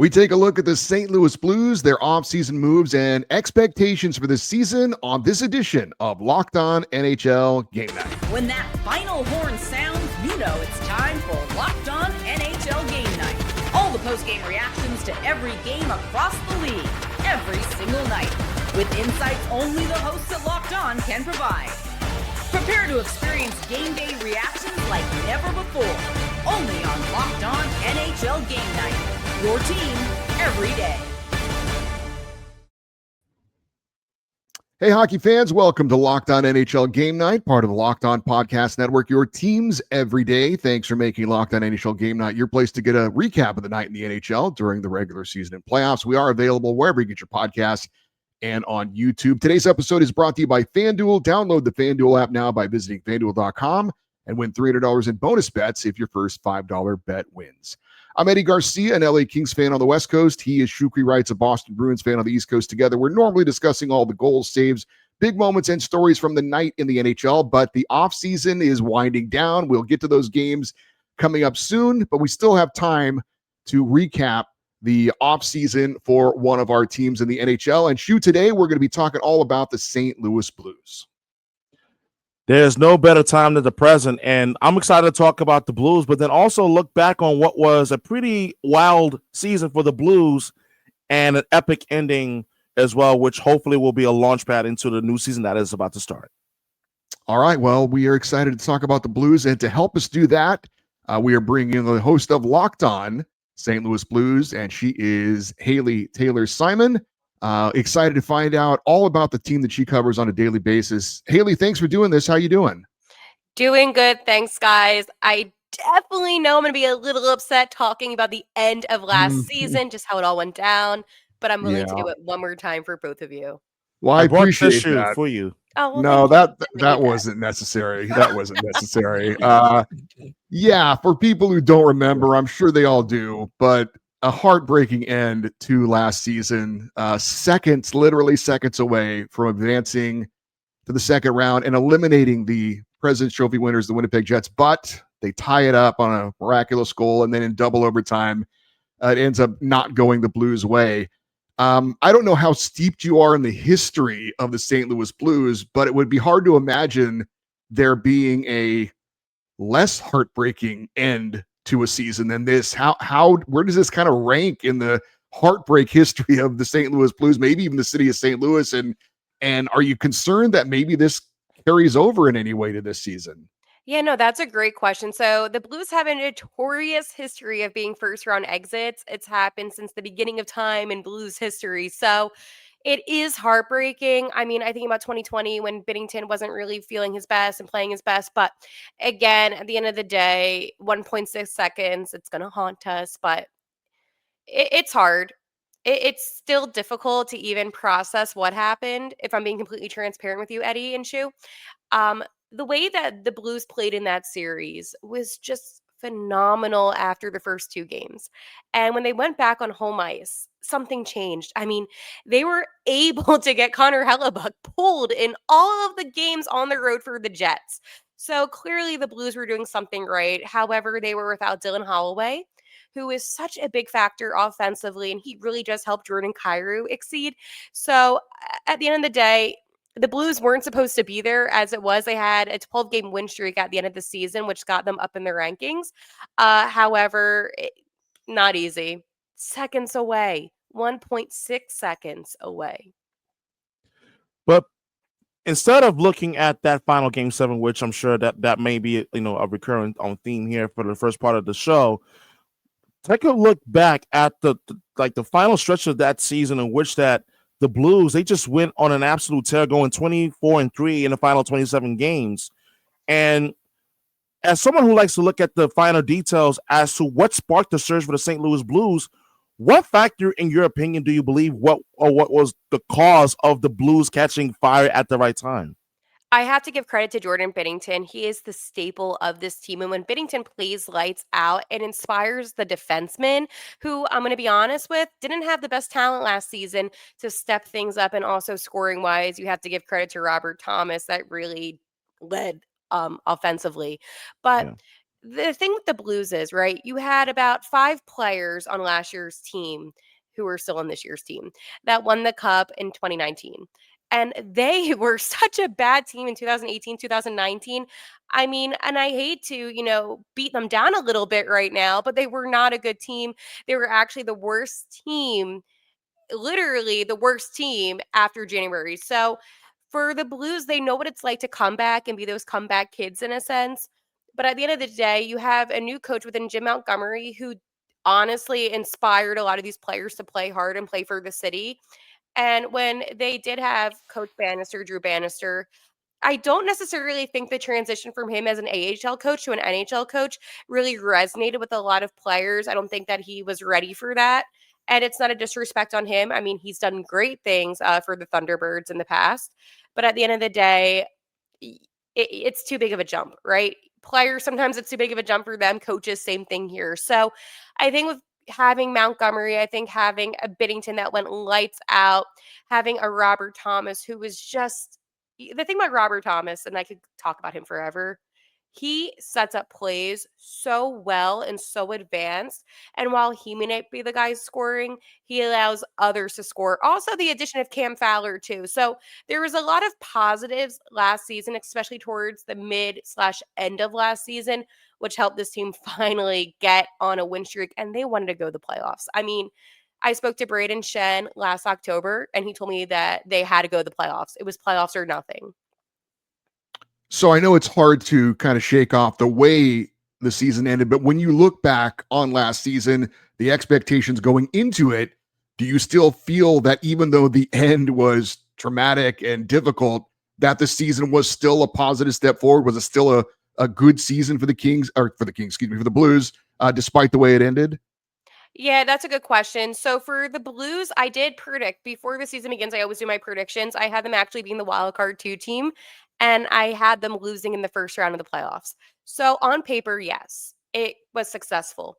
We take a look at the St. Louis Blues, their offseason moves, and expectations for this season on this edition of Locked On NHL Game Night. When that final horn sounds, you know it's time for Locked On NHL Game Night. All the post-game reactions to every game across the league, every single night, with insights only the hosts at Locked On can provide. Prepare to experience game day reactions like never before, only on Locked On NHL Game Night. Your team every day. Hey, hockey fans, welcome to Locked On NHL Game Night, part of the Locked On Podcast Network, your teams every day. Thanks for making Locked On NHL Game Night your place to get a recap of the night in the NHL during the regular season and playoffs. We are available wherever you get your podcasts and on YouTube. Today's episode is brought to you by FanDuel. Download the FanDuel app now by visiting FanDuel.com and win $300 in bonus bets if your first $5 bet wins. I'm Eddie Garcia, an LA Kings fan on the West Coast. He is Shukri Wrights, a Boston Bruins fan on the East Coast. Together, we're normally discussing all the goals, saves, big moments, and stories from the night in the NHL, but the offseason is winding down. We'll get to those games coming up soon, but we still have time to recap the offseason for one of our teams in the NHL. And Shu, today we're going to be talking all about the St. Louis Blues. There's no better time than the present, and I'm excited to talk about the Blues, but then also look back on what was a pretty wild season for the Blues and an epic ending as well, which hopefully will be a launch pad into the new season that is about to start. All right, well, we are excited to talk about the Blues, and to help us do that, we are bringing in the host of Locked On St. Louis Blues, and she is Haley Taylor-Simon. Excited to find out all about the team that she covers on a daily basis. Haley, thanks for doing this. How you doing? Doing good. Thanks, guys. I definitely know I'm going to be a little upset talking about the end of last season, just how it all went down, but I'm willing to do it one more time for both of you. Well, I appreciate that for you. Oh, well, no, that wasn't necessary. That wasn't necessary. Yeah, for people who don't remember, I'm sure they all do, but a heartbreaking end to last season, literally seconds away from advancing to the second round and eliminating the President's Trophy winners, the Winnipeg Jets, but they tie it up on a miraculous goal, and then in double overtime, it ends up not going the Blues' way. I don't know how steeped you are in the history of the St. Louis Blues, but it would be hard to imagine there being a less heartbreaking end to a season than this. Where does this kind of rank in the heartbreak history of the St. Louis Blues, maybe even the city of St. Louis? And are you concerned that maybe this carries over in any way to this season? Yeah, no, that's a great question. So the Blues have a notorious history of being first round exits. It's happened since the beginning of time in Blues history. So it is heartbreaking. I mean, I think about 2020 when Binnington wasn't really feeling his best and playing his best. But again, at the end of the day, 1.6 seconds, it's going to haunt us. But it's hard. It's still difficult to even process what happened, if I'm being completely transparent with you, Eddie and Shu. The way that the Blues played in that series was just phenomenal after the first two games. And when they went back on home ice, something changed. I mean, they were able to get Connor Hellebuck pulled in all of the games on the road for the Jets. So clearly the Blues were doing something right. However, they were without Dylan Holloway, who is such a big factor offensively, and he really just helped Jordan Kyrou exceed. So at the end of the day, the Blues weren't supposed to be there as it was. They had a 12-game win streak at the end of the season, which got them up in the rankings. However, not easy. Seconds away, 1.6 seconds away. But instead of looking at that final game 7, which I'm sure that may be a recurrent on theme here for the first part of the show, take a look back at the final stretch of that season in which that the Blues, they just went on an absolute tear, going 24-3 in the final 27 games. And as someone who likes to look at the finer details as to what sparked the surge for the St. Louis Blues, what factor, in your opinion, do you believe what was the cause of the Blues catching fire at the right time? I have to give credit to Jordan Binnington. He is the staple of this team. And when Binnington plays lights out, it inspires the defensemen who, I'm going to be honest with, didn't have the best talent last season to step things up. And also scoring wise, you have to give credit to Robert Thomas that really led offensively. But The thing with the Blues is, right, you had about 5 players on last year's team who are still on this year's team that won the cup in 2019. And they were such a bad team in 2018, 2019. I mean, and I hate to, beat them down a little bit right now, but they were not a good team. They were actually the worst team, literally the worst team after January. So for the Blues, they know what it's like to come back and be those comeback kids in a sense. But at the end of the day, you have a new coach within Jim Montgomery who honestly inspired a lot of these players to play hard and play for the city. And when they did have Coach Bannister, Drew Bannister, I don't necessarily think the transition from him as an AHL coach to an NHL coach really resonated with a lot of players. I don't think that he was ready for that. And it's not a disrespect on him. I mean, he's done great things for the Thunderbirds in the past. But at the end of the day, it's too big of a jump, right? Players, sometimes it's too big of a jump for them. Coaches, same thing here. So I think with having Montgomery, I think having a Binnington that went lights out, having a Robert Thomas who was just the thing about Robert Thomas, and I could talk about him forever, he sets up plays so well and so advanced. And while he may not be the guy scoring, he allows others to score. Also, the addition of Cam Fowler, too. So there was a lot of positives last season, especially towards the mid slash end of last season, which helped this team finally get on a win streak. And they wanted to go to the playoffs. I mean, I spoke to Braden Shen last October, and he told me that they had to go to the playoffs. It was playoffs or nothing. So I know it's hard to kind of shake off the way the season ended, but when you look back on last season, the expectations going into it, do you still feel that even though the end was traumatic and difficult, that the season was still a positive step forward? Was it still a good season for the Kings, or for the Kings, excuse me, for the Blues, despite the way it ended? Yeah, that's a good question. So for the Blues, I did predict before the season begins. I always do my predictions. I had them actually being the wild card 2 team, and I had them losing in the first round of the playoffs. So on paper, yes, it was successful.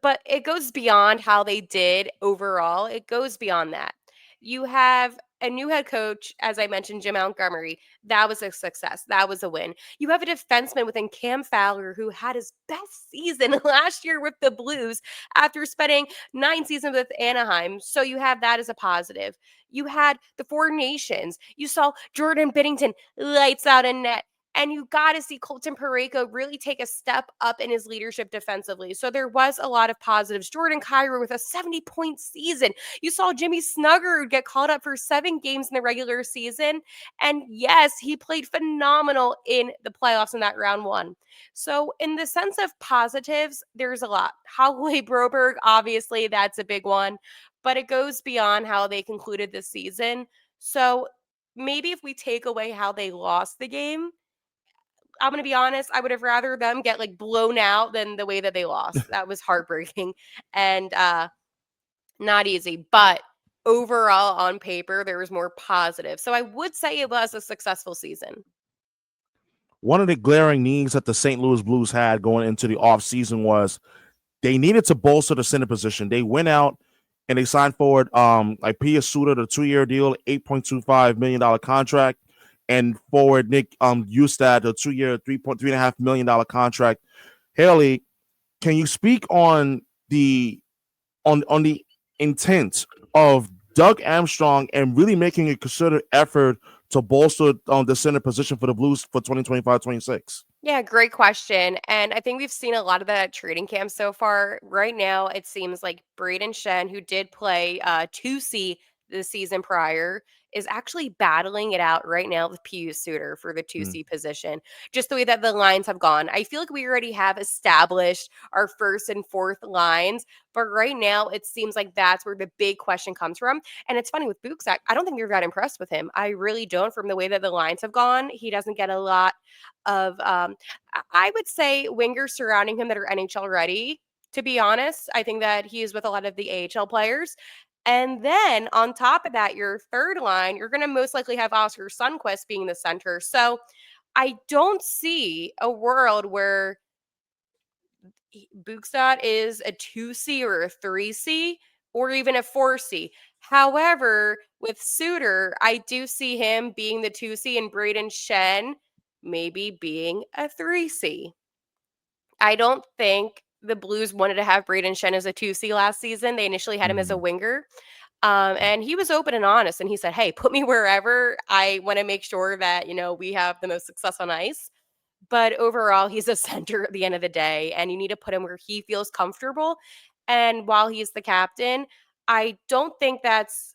But it goes beyond how they did overall. It goes beyond that. You have a new head coach, as I mentioned, Jim Montgomery. That was a success. That was a win. You have a defenseman within Cam Fowler who had his best season last year with the Blues after spending 9 seasons with Anaheim. So you have that as a positive. You had the Four Nations. You saw Jordan Binnington lights out a net. And you got to see Colton Parayko really take a step up in his leadership defensively. So there was a lot of positives. Jordan Kyrou with a 70-point season. You saw Jimmy Snuggerud get called up for 7 games in the regular season. And yes, he played phenomenal in the playoffs in that round 1. So in the sense of positives, there's a lot. Holloway Broberg, obviously, that's a big one. But it goes beyond how they concluded the season. So maybe if we take away how they lost the game, I'm gonna be honest, I would have rather them get, like, blown out than the way that they lost. That was heartbreaking and, not easy, but overall, on paper, there was more positive. So I would say it was a successful season. One of the glaring needs that the St. Louis Blues had going into the offseason was they needed to bolster the center position. They went out and they signed forward like Pia Suter, the 2-year deal, $8.25 million contract, and forward Nick Ustad, the 2-year, $3.5 million contract. Haley, can you speak on the intent of Doug Armstrong and really making a concerted effort to bolster the center position for the Blues for 2025-26? Yeah, great question. And I think we've seen a lot of that at training camp so far. Right now, it seems like Braden Shen, who did play 2C the season prior, is actually battling it out right now with Pius Suter for the 2C position. Just the way that the lines have gone. I feel like we already have established our first and fourth lines, but right now it seems like that's where the big question comes from. And it's funny with Buksak, I don't think you're that impressed with him. I really don't, from the way that the lines have gone. He doesn't get a lot of I would say wingers surrounding him that are NHL ready. To be honest, I think that he is with a lot of the AHL players. And then on top of that, your third line, you're going to most likely have Oscar Sundquist being the center. So I don't see a world where Bukstad is a 2C or a 3C or even a 4C. However, with Suter, I do see him being the 2C and Braden Shen maybe being a 3C. I don't think the Blues wanted to have Braden Shen as a 2C last season. They initially had him as a winger. And he was open and honest, and he said, "Hey, put me wherever. I want to make sure that, we have the most success on ice." But overall, he's a center at the end of the day, and you need to put him where he feels comfortable. And while he's the captain, I don't think that's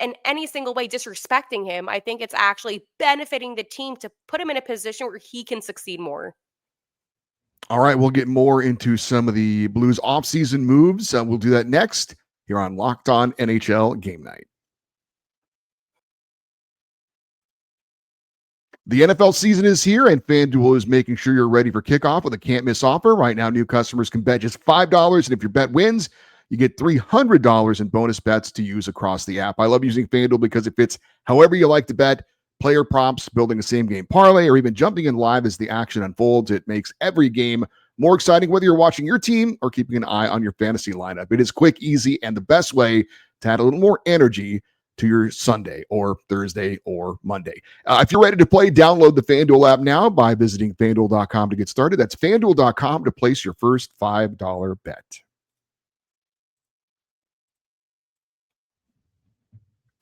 in any single way disrespecting him. I think it's actually benefiting the team to put him in a position where he can succeed more. All right, we'll get more into some of the Blues offseason moves. We'll do that next here on Locked On NHL Game Night. The NFL season is here, and FanDuel is making sure you're ready for kickoff with a can't-miss offer. Right now, new customers can bet just $5, and if your bet wins, you get $300 in bonus bets to use across the app. I love using FanDuel because it fits however you like to bet. Player props, building a same-game parlay, or even jumping in live as the action unfolds. It makes every game more exciting, whether you're watching your team or keeping an eye on your fantasy lineup. It is quick, easy, and the best way to add a little more energy to your Sunday or Thursday or Monday. If you're ready to play, download the FanDuel app now by visiting FanDuel.com to get started. That's FanDuel.com to place your first $5 bet.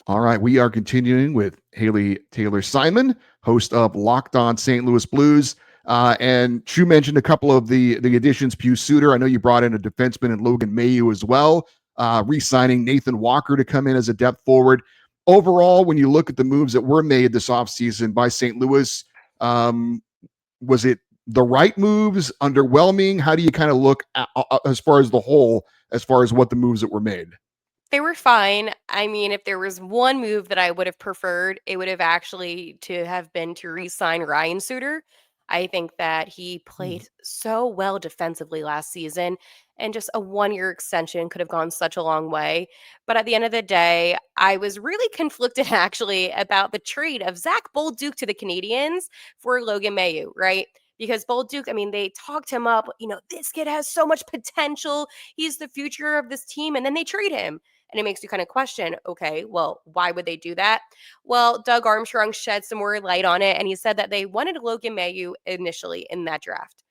All right, we are continuing with Haley Taylor-Simon, host of Locked On St. Louis Blues. And Chu mentioned a couple of the additions. Pius Suter, I know you brought in a defenseman and Logan Mailloux as well, re-signing Nathan Walker to come in as a depth forward. Overall, when you look at the moves that were made this offseason by St. Louis, was it the right moves, underwhelming? How do you kind of look at, as far as the whole, as far as what the moves that were made? They were fine. I mean, if there was one move that I would have preferred, it would have actually to have been to re-sign Ryan Suter. I think that he played so well defensively last season, and just a one-year extension could have gone such a long way. But at the end of the day, I was really conflicted actually about the trade of Zach Bolduc to the Canadiens for Logan Mailloux, right? Because Bolduc, I mean, they talked him up. This kid has so much potential. He's the future of this team. And then they trade him. And it makes you kind of question, okay, well, why would they do that? Well, Doug Armstrong shed some more light on it, and he said that they wanted Logan Mailloux initially in that draft.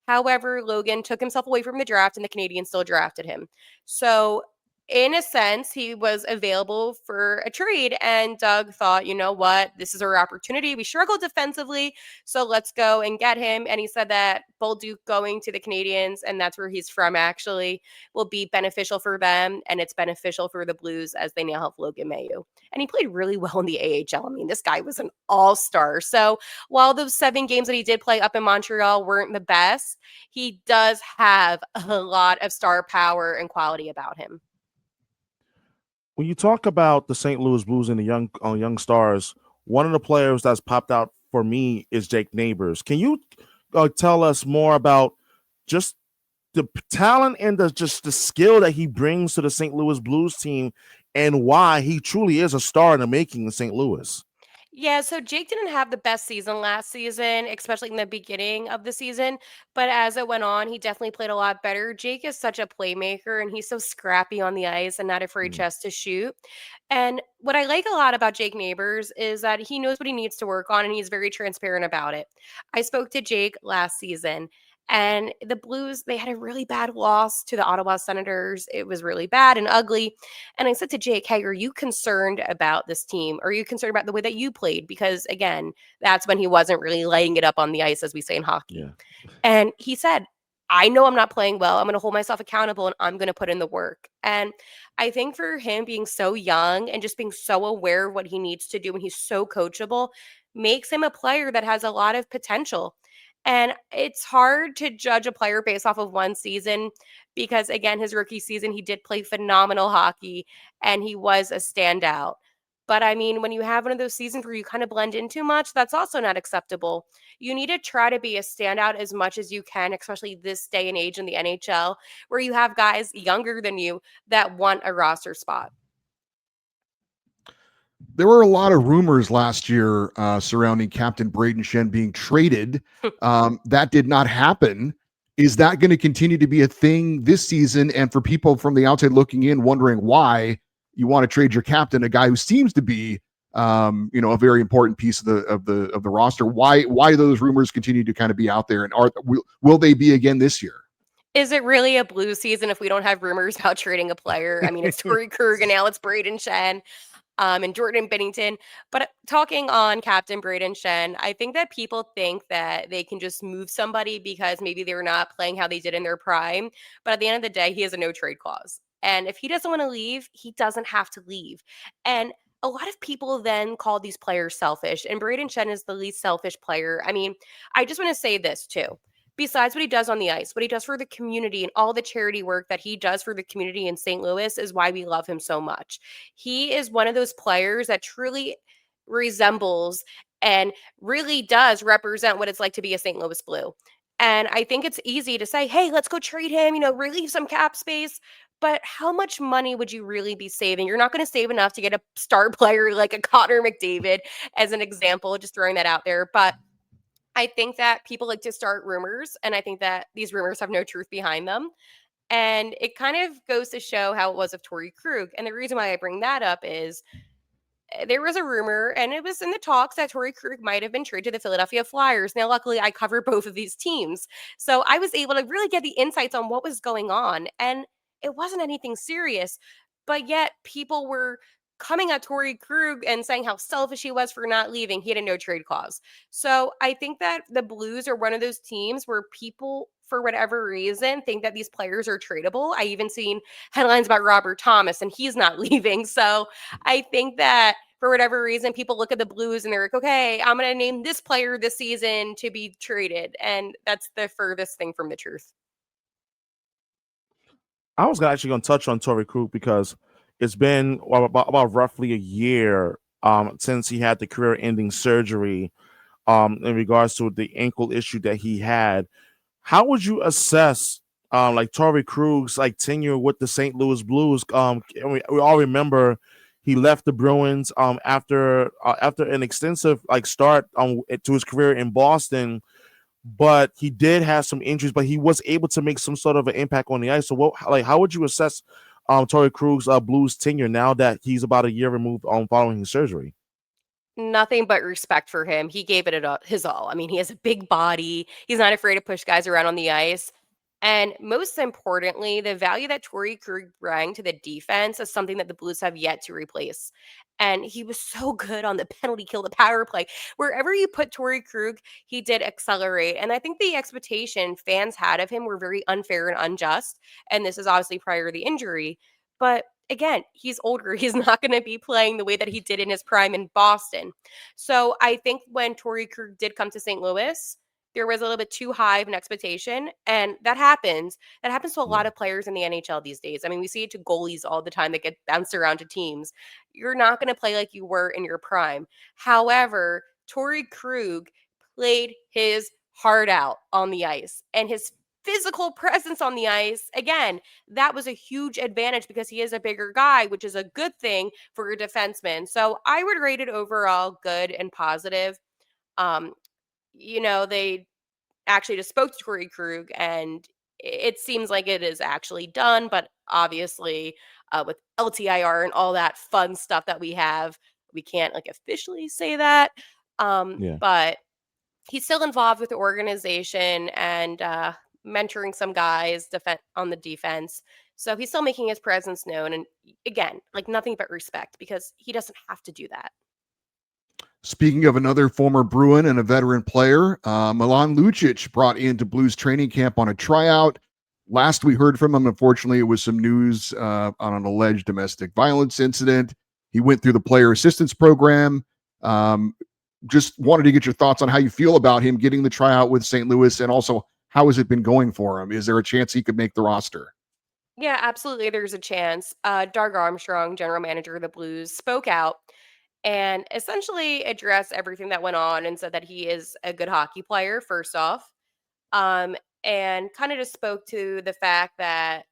However, Logan took himself away from the draft, and the Canadiens still drafted him. So, in a sense, he was available for a trade, and Doug thought, you know what, this is our opportunity. We struggled defensively, so let's go and get him. And he said that Bolduc going to the Canadiens, and that's where he's from actually, will be beneficial for them, and it's beneficial for the Blues as they now have Logan Mailloux. And he played really well in the AHL. I mean, this guy was an all-star. So while those 7 games that he did play up in Montreal weren't the best, he does have a lot of star power and quality about him. When you talk about the St. Louis Blues and the young stars, one of the players that's popped out for me is Jake Neighbors. Can you tell us more about just the talent and the skill that he brings to the St. Louis Blues team and why he truly is a star in the making in St. Louis? Yeah, so Jake didn't have the best season last season, especially in the beginning of the season. But as it went on, he definitely played a lot better. Jake is such a playmaker and he's so scrappy on the ice and not afraid just to shoot. And what I like a lot about Jake Neighbors is that he knows what he needs to work on and he's very transparent about it. I spoke to Jake last season. And the Blues, they had a really bad loss to the Ottawa Senators. It was really bad and ugly. And I said to Jake, hey, are you concerned about this team? Are you concerned about the way that you played? Because again, that's when he wasn't really laying it up on the ice, as we say in hockey. Yeah. And he said, I know I'm not playing well. I'm going to hold myself accountable and I'm going to put in the work. And I think for him being so young and just being so aware of what he needs to do and he's so coachable makes him a player that has a lot of potential. And it's hard to judge a player based off of one season because, again, his rookie season, he did play phenomenal hockey and he was a standout. But I mean, when you have one of those seasons where you kind of blend in too much, that's also not acceptable. You need to try to be a standout as much as you can, especially this day and age in the NHL, where you have guys younger than you that want a roster spot. There were a lot of rumors last year surrounding Captain Braden Shen being traded. That did not happen. Is that going to continue to be a thing this season? And for people from the outside looking in, wondering why you want to trade your captain, a guy who seems to be, a very important piece of the roster. Why do those rumors continue to kind of be out there? And will they be again this year? Is it really a blue season if we don't have rumors about trading a player? I mean, it's Torrey Krug and now it's Braden Shen. And Jordan Bennington. But talking on Captain Braden Shen, I think that people think that they can just move somebody because maybe they're not playing how they did in their prime. But at the end of the day, he has a no trade clause. And if he doesn't want to leave, he doesn't have to leave. And a lot of people then call these players selfish, and Braden Shen is the least selfish player. I mean, I just want to say this too. Besides what he does on the ice, what he does for the community and all the charity work that he does for the community in St. Louis is why we love him so much. He is one of those players that truly resembles and really does represent what it's like to be a St. Louis Blue. And I think it's easy to say, hey, let's go trade him, relieve some cap space. But how much money would you really be saving? You're not going to save enough to get a star player like a Connor McDavid, as an example, just throwing that out there. But I think that people like to start rumors, and I think that these rumors have no truth behind them. And it kind of goes to show how it was of Torrey Krug. And the reason why I bring that up is there was a rumor, and it was in the talks that Torrey Krug might have been traded to the Philadelphia Flyers. Now, luckily, I cover both of these teams. So I was able to really get the insights on what was going on. And it wasn't anything serious, but yet people were coming at Torrey Krug and saying how selfish he was for not leaving. He had a no trade clause. So I think that the Blues are one of those teams where people, for whatever reason, think that these players are tradable. I even seen headlines about Robert Thomas, and he's not leaving. So I think that for whatever reason, people look at the Blues and they're like, okay, I'm going to name this player this season to be traded. And that's the furthest thing from the truth. I was actually going to touch on Torrey Krug because it's been about roughly a year since he had the career-ending surgery in regards to the ankle issue that he had. How would you assess like Torrey Krug's like tenure with the St. Louis Blues? We all remember he left the Bruins after an extensive like start to his career in Boston, but he did have some injuries, but he was able to make some sort of an impact on the ice. So how would you assess Torrey Krug's Blues tenure now that he's about a year removed following his surgery? Nothing but respect for him. He gave it his all. I mean, he has a big body. He's not afraid to push guys around on the ice. And most importantly, the value that Torrey Krug brought to the defense is something that the Blues have yet to replace. And he was so good on the penalty kill, the power play. Wherever you put Torrey Krug, he did accelerate. And I think the expectation fans had of him were very unfair and unjust. And this is obviously prior to the injury. But again, he's older. He's not going to be playing the way that he did in his prime in Boston. So I think when Torrey Krug did come to St. Louis, there was a little bit too high of an expectation. And that happens. That happens to a lot of players in the NHL these days. I mean, we see it to goalies all the time that get bounced around to teams. You're not going to play like you were in your prime. However, Torrey Krug played his heart out on the ice, and his physical presence on the ice, again, that was a huge advantage because he is a bigger guy, which is a good thing for a defenseman. So I would rate it overall good and positive. Um, they actually just spoke to Torrey Krug, and it seems like it is actually done. But obviously, with LTIR and all that fun stuff that we have, we can't like officially say that. Yeah. But he's still involved with the organization and mentoring some guys on the defense. So he's still making his presence known. And again, like nothing but respect because he doesn't have to do that. Speaking of another former Bruin and a veteran player, Milan Lucic brought into Blues training camp on a tryout. Last we heard from him, unfortunately, it was some news on an alleged domestic violence incident. He went through the player assistance program. Just wanted to get your thoughts on how you feel about him getting the tryout with St. Louis, and also how has it been going for him? Is there a chance he could make the roster? Yeah, absolutely. There's a chance. Doug Armstrong, general manager of the Blues, spoke out and essentially addressed everything that went on and said that he is a good hockey player, first off, and kind of just spoke to the fact that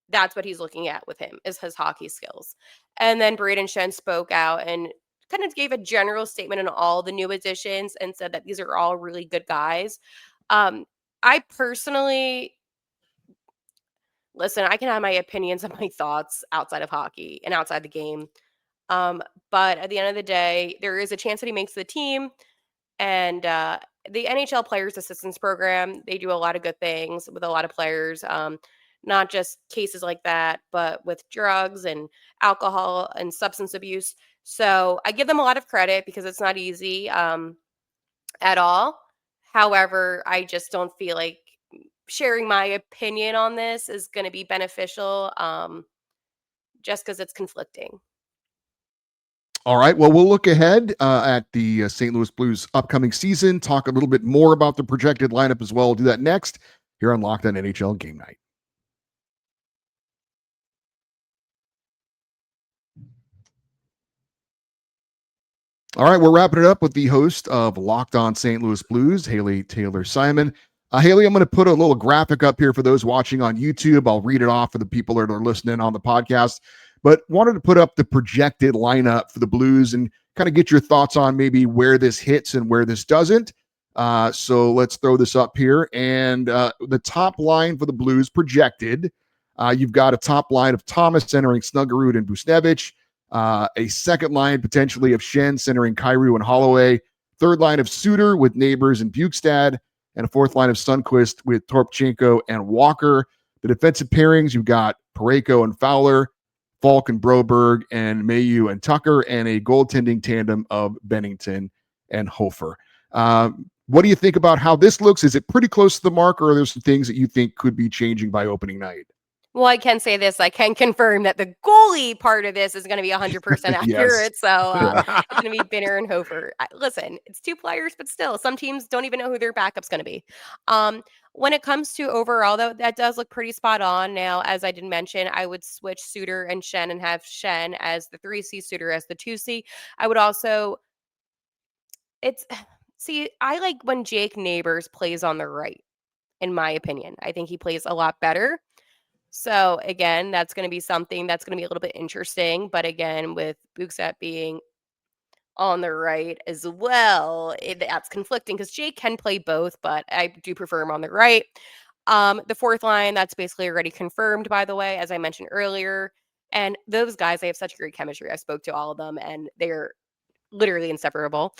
that's what he's looking at with him is his hockey skills. And then Braden Shen spoke out and kind of gave a general statement on all the new additions and said that these are all really good guys. I personally listen, I can have my opinions and my thoughts outside of hockey and outside the game. But at the end of the day, there is a chance that he makes the team. And the NHL Players Assistance Program, they do a lot of good things with a lot of players, not just cases like that, but with drugs and alcohol and substance abuse. So I give them a lot of credit because it's not easy at all. However, I just don't feel like sharing my opinion on this is going to be beneficial just because it's conflicting. All right. Well, we'll look ahead at the St. Louis Blues upcoming season, talk a little bit more about the projected lineup as well. We'll do that next here on Locked On NHL Game Night. All right, we're wrapping it up with the host of Locked On St. Louis Blues, Haley Taylor Simon. Haley, I'm going to put a little graphic up here for those watching on YouTube. I'll read it off for the people that are listening on the podcast, but wanted to put up the projected lineup for the Blues and kind of get your thoughts on maybe where this hits and where this doesn't. So let's throw this up here. And the top line for the Blues projected, you've got a top line of Thomas centering Snuggerud and Busnevich. A second line potentially of Shen centering Kyrou and Holloway, third line of Suter with Neighbors and Bukestad, and a fourth line of Sundqvist with Torpchenko and Walker. The defensive pairings, you've got Parayko and Fowler, Falk and Broberg, and Mayu and Tucker, and a goaltending tandem of Bennington and Hofer. What do you think about how this looks? Is it pretty close to the mark, or are there some things that you think could be changing by opening night? Well, I can say this. I can confirm that the goalie part of this is going to be 100% accurate. Yes. So it's going to be Binner and Hofer. Listen, it's two players, but still, some teams don't even know who their backup's going to be. When it comes to overall, though, that does look pretty spot on. Now, as I did mention, I would switch Suter and Shen and have Shen as the 3C, Suter as the 2C. I would also, I like when Jake Neighbors plays on the right, in my opinion. I think he plays a lot better. So again, that's going to be something that's going to be a little bit interesting. But again, with Bukestad being on the right as well, that's conflicting because Jake can play both, but I do prefer him on the right. The fourth line, that's basically already confirmed, by the way, as I mentioned earlier. And those guys, they have such great chemistry. I spoke to all of them, and they're literally inseparable.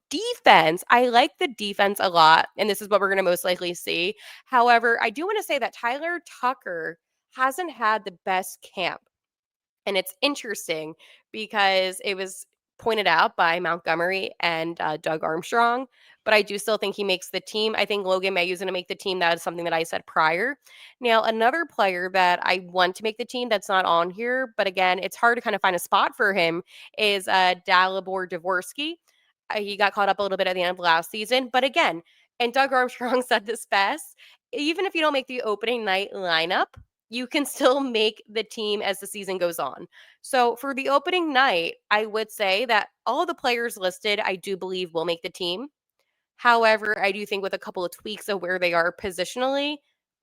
Defense, I like the defense a lot, and this is what we're going to most likely see. However, I do want to say that Tyler Tucker hasn't had the best camp. And it's interesting because it was pointed out by Montgomery and Doug Armstrong, but I do still think he makes the team. I think Logan Mayhew's going to make the team. That is something that I said prior. Now, another player that I want to make the team that's not on here, but again, it's hard to kind of find a spot for him, is Dalibor Dvorsky. He got caught up a little bit at the end of last season, but again, and Doug Armstrong said this best, even if you don't make the opening night lineup, you can still make the team as the season goes on. So for the opening night, I would say that all the players listed, I do believe will make the team. However, I do think with a couple of tweaks of where they are positionally,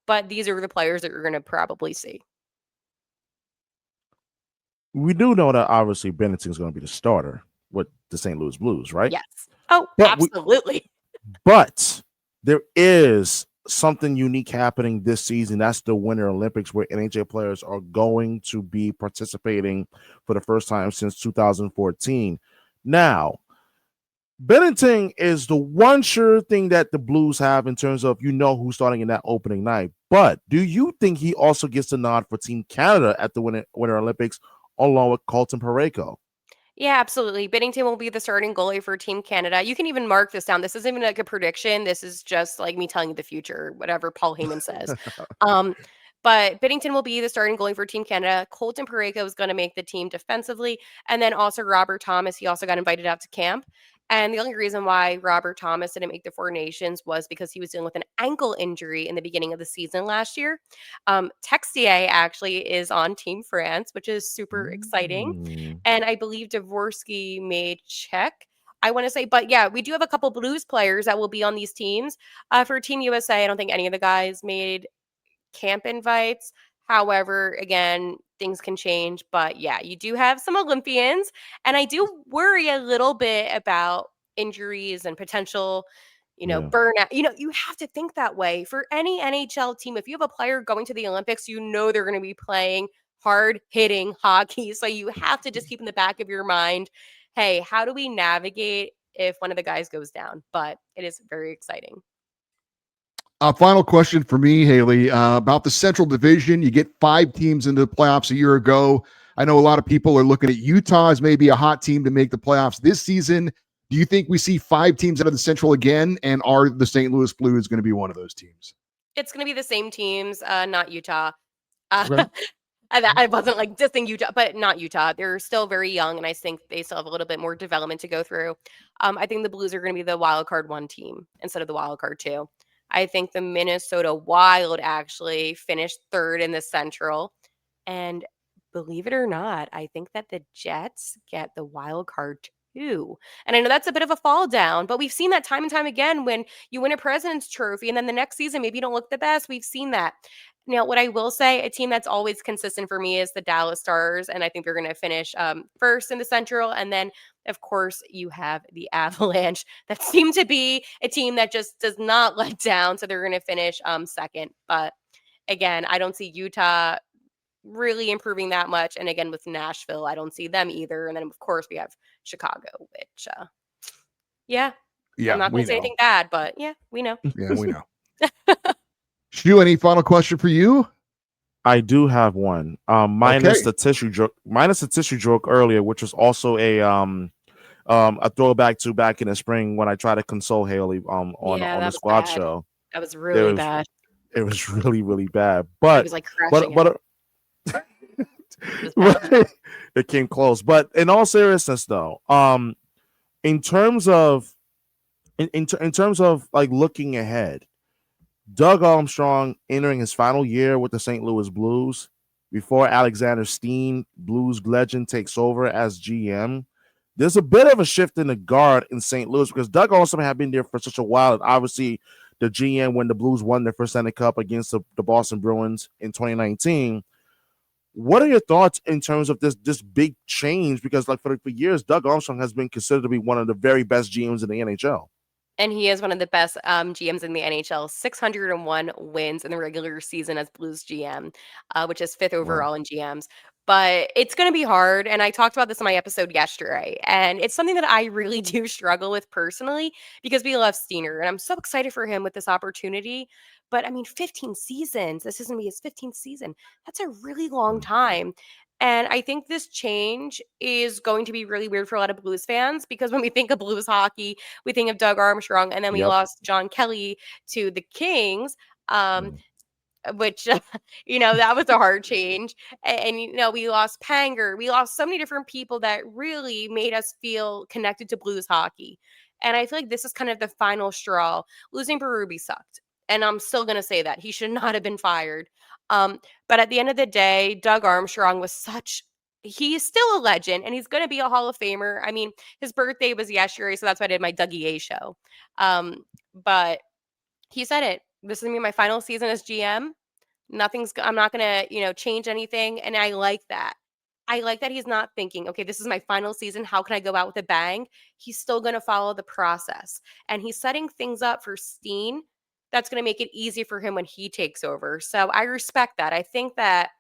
but these are the players that you're going to probably see. We do know that obviously Bennington is going to be the starter with the St. Louis Blues, right? Yes. Oh, But absolutely. But there is something unique happening this season. That's the Winter Olympics, where NHL players are going to be participating for the first time since 2014. Now, Bennington is the one sure thing that the Blues have in terms of who's starting in that opening night. But do you think he also gets the nod for Team Canada at the Winter Olympics along with Colton Parayko? Yeah, absolutely. Binnington will be the starting goalie for Team Canada. You can even mark this down. This isn't even like a prediction. This is just like me telling you the future, whatever Paul Heyman says. But Binnington will be the starting goalie for Team Canada. Colton Parayko is going to make the team defensively. And then also Robert Thomas. He also got invited out to camp. And the only reason why Robert Thomas didn't make the Four Nations was because he was dealing with an ankle injury in the beginning of the season last year. Texier actually is on Team France, which is super exciting. And I believe Dvorsky made Czech, I want to say. But yeah, we do have a couple Blues players that will be on these teams. For Team USA, I don't think any of the guys made camp invites. However, again, things can change. But yeah, you do have some Olympians. And I do worry a little bit about injuries and potential, burnout. You have to think that way. For any NHL team, if you have a player going to the Olympics, they're going to be playing hard-hitting hockey. So you have to just keep in the back of your mind, hey, how do we navigate if one of the guys goes down, but it is very exciting. Final question for me, Haley, about the Central Division. You get 5 teams into the playoffs a year ago. I know a lot of people are looking at Utah as maybe a hot team to make the playoffs this season. Do you think we see 5 teams out of the Central again? And are the St. Louis Blues going to be one of those teams? It's going to be the same teams, not Utah. Uh, Okay. I wasn't like dissing Utah, but not Utah. They're still very young, and I think they still have a little bit more development to go through. I think the Blues are going to be the wild card 1 team instead of the wild card 2. I think the Minnesota Wild actually finished 3rd in the Central. And believe it or not, I think that the Jets get the wild card 2. And I know that's a bit of a fall down, but we've seen that time and time again when you win a President's Trophy and then the next season maybe you don't look the best. We've seen that. Now, what I will say, a team that's always consistent for me is the Dallas Stars, and I think they're going to finish 1st in the Central. And then, of course, you have the Avalanche that seem to be a team that just does not let down, so they're going to finish 2nd. But again, I don't see Utah really improving that much. And again, with Nashville, I don't see them either. And then, of course, we have Chicago, which, Yeah, I'm not going we to say know. anything bad, but yeah, we know. Yeah, we know. Stu, any final question for you? I do have one. Minus the tissue joke earlier, which was also a throwback to back in the spring when I tried to console Haley on the squad show. That was really bad. It was really, really bad. I But was like crashing it came close. But in all seriousness, though, in terms of like looking ahead, Doug Armstrong entering his final year with the St. Louis Blues before Alexander Steen, Blues legend, takes over as GM. There's a bit of a shift in the guard in St. Louis because Doug Armstrong had been there for such a while. And obviously, the GM when the Blues won their first Stanley Cup against the Boston Bruins in 2019. What are your thoughts in terms of this big change? Because like for years, Doug Armstrong has been considered to be one of the very best GMs in the NHL. And he is one of the best GMs in the NHL. 601 wins in the regular season as Blues GM, which is 5th overall in GMs. But it's going to be hard. And I talked about this in my episode yesterday. And it's something that I really do struggle with personally because we love Steiner. And I'm so excited for him with this opportunity. But I mean, 15 seasons. This is going to be his 15th season. That's a really long time. And I think this change is going to be really weird for a lot of Blues fans because when we think of Blues hockey, we think of Doug Armstrong, and then we lost John Kelly to the Kings, which, that was a hard change. And, we lost Panger. We lost so many different people that really made us feel connected to Blues hockey. And I feel like this is kind of the final straw. Losing Berube sucked. And I'm still going to say that. He should not have been fired. But at the end of the day, Doug Armstrong was he's still a legend and he's going to be a Hall of Famer. I mean, his birthday was yesterday, so that's why I did my Dougie A show. But he said it. This is going to be my final season as GM. I'm not going to, change anything. And I like that. I like that he's not thinking, okay, this is my final season. How can I go out with a bang? He's still going to follow the process. And he's setting things up for Steen. That's going to make it easy for him when he takes over. So I respect that. I think that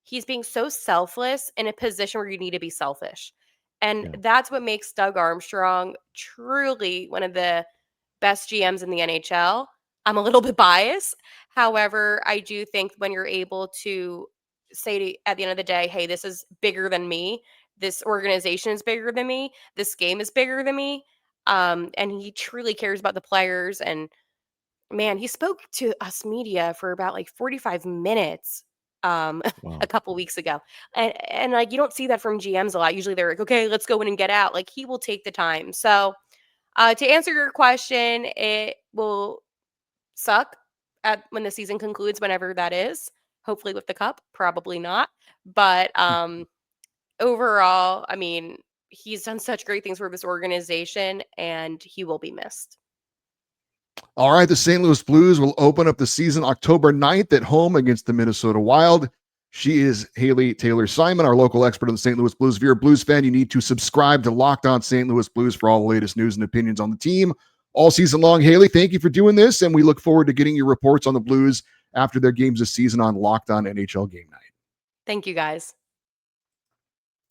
he's being so selfless in a position where you need to be selfish. And that's what makes Doug Armstrong truly one of the best GMs in the NHL. I'm a little bit biased. However, I do think when you're able to say at the end of the day, hey, this is bigger than me. This organization is bigger than me. This game is bigger than me. And he truly cares about the players. And man, he spoke to us media for about like 45 minutes a couple weeks ago. And like you don't see that from GMs a lot. Usually they're like, okay, let's go in and get out. Like he will take the time. So to answer your question, it will suck when the season concludes, whenever that is. Hopefully with the cup, probably not. But overall, I mean, he's done such great things for this organization and he will be missed. All right, the St. Louis Blues will open up the season October 9th at home against the Minnesota Wild. She is Haley Taylor-Simon, our local expert on the St. Louis Blues. If you're a Blues fan, you need to subscribe to Locked On St. Louis Blues for all the latest news and opinions on the team all season long. Haley, thank you for doing this, and we look forward to getting your reports on the Blues after their games this season on Locked On NHL Game Night. Thank you, guys.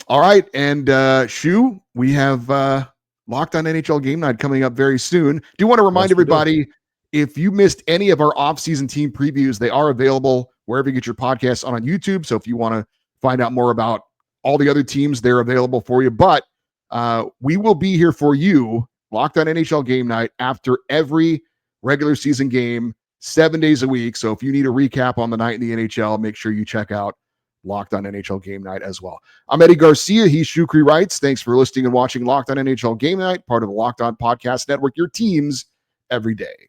All right, and Shu, we have Locked on NHL Game Night coming up very soon. Do want to remind Yes, we do. everybody, if you missed any of our offseason team previews, they are available wherever you get your podcasts on YouTube. So if you want to find out more about all the other teams, they're available for you. But we will be here for you, Locked on NHL Game Night, after every regular season game, 7 days a week. So if you need a recap on the night in the NHL, make sure you check out Locked on NHL Game Night as well. I'm Eddie Garcia. He's Shukri Wrights. Thanks for listening and watching Locked on NHL Game Night, part of the Locked on Podcast Network, your teams every day.